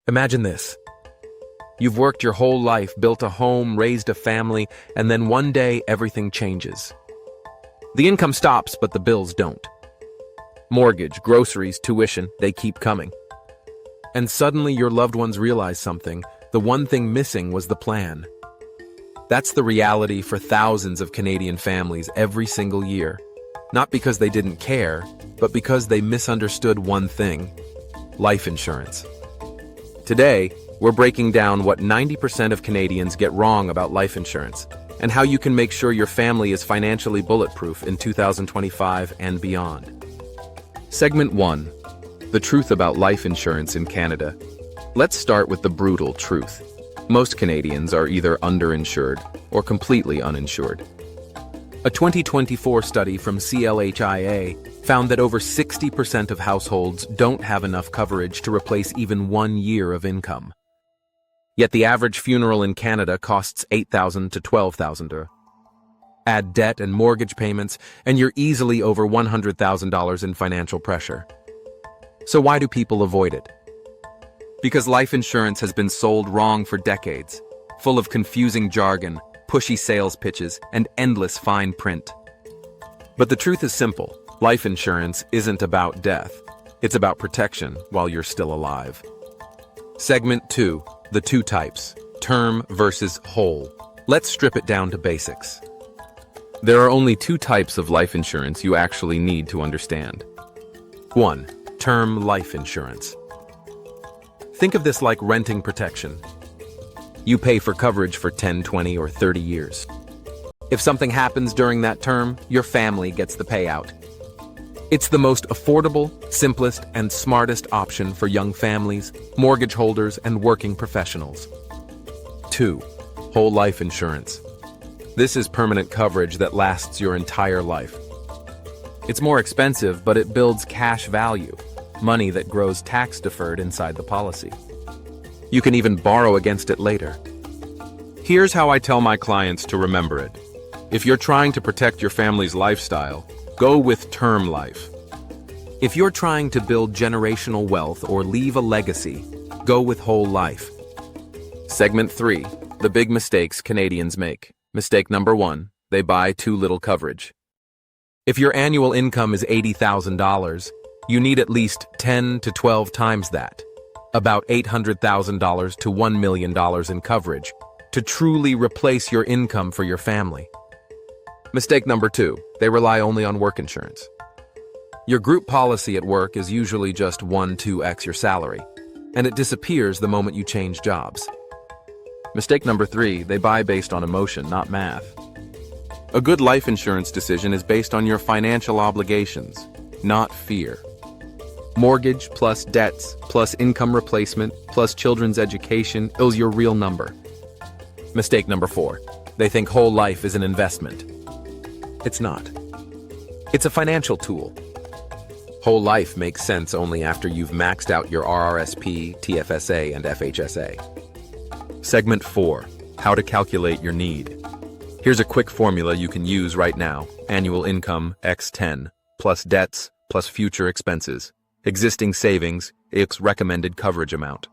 Imagine this. You've worked your whole life, built a home, raised a family, and then one day everything changes. The income stops, but the bills don't. Mortgage, groceries, tuition, they keep coming. And suddenly your loved ones realize something. The one thing missing was the plan. That's the reality for thousands of Canadian families every single year. Not because they didn't care, but because they misunderstood one thing: life insurance. Today, we're breaking down what 90% of Canadians get wrong about life insurance and how you can make sure your family is financially bulletproof in 2025 and beyond. Segment 1. The truth about life insurance in Canada. Let's start with the brutal truth. Most Canadians are either underinsured or completely uninsured. A 2024 study from CLHIA found that over 60% of households don't have enough coverage to replace even 1 year of income. Yet the average funeral in Canada costs $8,000 to $12,000. Add debt and mortgage payments, and you're easily over $100,000 in financial pressure. So why do people avoid it? Because life insurance has been sold wrong for decades, full of confusing jargon, pushy sales pitches, and endless fine print. But the truth is simple. Life insurance isn't about death. It's about protection while you're still alive. Segment 2. The two types: term versus whole. Let's strip it down to basics. There are only two types of life insurance you actually need to understand. 1. Term life insurance. Think of this like renting protection. You pay for coverage for 10, 20, or 30 years. If something happens during that term, your family gets the payout. It's the most affordable, simplest, and smartest option for young families, mortgage holders, and working professionals. 2. Whole life insurance. This is permanent coverage that lasts your entire life. It's more expensive, but it builds cash value, money that grows tax-deferred inside the policy. You can even borrow against it later. Here's how I tell my clients to remember it. If you're trying to protect your family's lifestyle, go with term life. If you're trying to build generational wealth or leave a legacy, go with whole life. Segment 3. The big mistakes Canadians make. Mistake number 1. They buy too little coverage. If your annual income is $80,000, you need at least 10 to 12 times that, about $800,000 to $1 million in coverage, to truly replace your income for your family. Mistake number 2. They rely only on work insurance. Your group policy at work is usually just 1-2x your salary, and it disappears the moment you change jobs. Mistake number 3. They buy based on emotion, not math. A good life insurance decision is based on your financial obligations, not fear. Mortgage plus debts plus income replacement plus children's education is your real number. Mistake number 4. They think whole life is an investment. It's not. It's a financial tool. Whole life makes sense only after you've maxed out your RRSP, TFSA, and FHSA. Segment 4. How to calculate your need. Here's a quick formula you can use right now. Annual income x 10 plus debts plus future expenses. Existing savings x recommended coverage amount.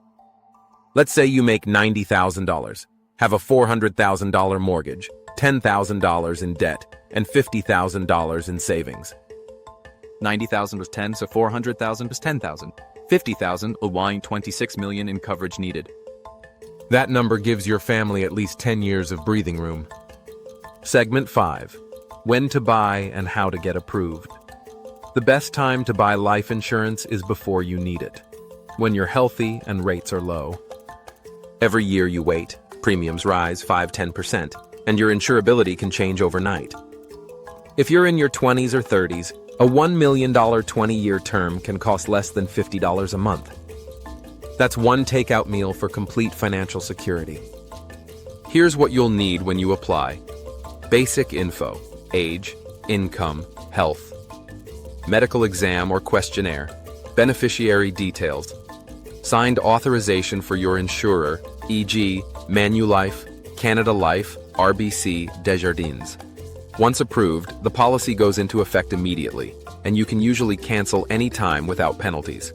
Let's say you make $90,000, have a $400,000 mortgage, $10,000 in debt, and $50,000 in savings. 90,000 was 10, so 400,000 was 10,000. 50,000 will wind 26 million in coverage needed. That number gives your family at least 10 years of breathing room. Segment 5. When to buy and how to get approved. The best time to buy life insurance is before you need it, when you're healthy and rates are low. Every year you wait, premiums rise 5-10%, and your insurability can change overnight. If you're in your 20s or 30s, a $1 million 20-year term can cost less than $50 a month. That's one takeout meal for complete financial security. Here's what you'll need when you apply. Basic info: age, income, health. Medical exam or questionnaire. Beneficiary details. Signed authorization for your insurer, e.g., Manulife, Canada Life, RBC, Desjardins. Once approved, the policy goes into effect immediately, and you can usually cancel any time without penalties.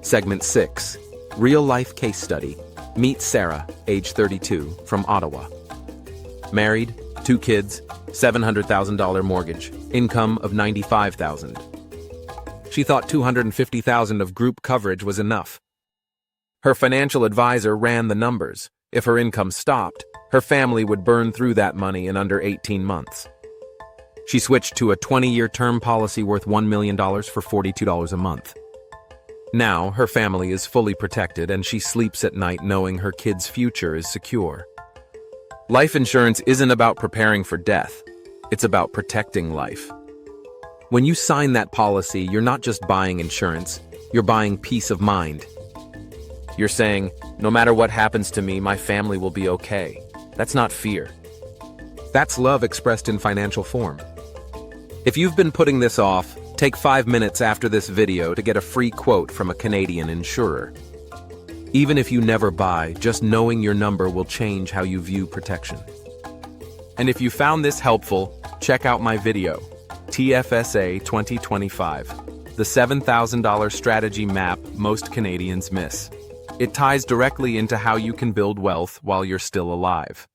Segment 6. Real-life case study. Meet Sarah, age 32, from Ottawa. Married, 2 kids, $700,000 mortgage, income of $95,000. She thought $250,000 of group coverage was enough. Her financial advisor ran the numbers. If her income stopped, her family would burn through that money in under 18 months. She switched to a 20-year term policy worth $1 million for $42 a month. Now, her family is fully protected and she sleeps at night knowing her kid's future is secure. Life insurance isn't about preparing for death. It's about protecting life. When you sign that policy, you're not just buying insurance, you're buying peace of mind. You're saying, no matter what happens to me, my family will be okay. That's not fear. That's love expressed in financial form. If you've been putting this off, take 5 minutes after this video to get a free quote from a Canadian insurer. Even if you never buy, just knowing your number will change how you view protection. And if you found this helpful, check out my video, TFSA 2025, the $7,000 strategy map most Canadians miss. It ties directly into how you can build wealth while you're still alive.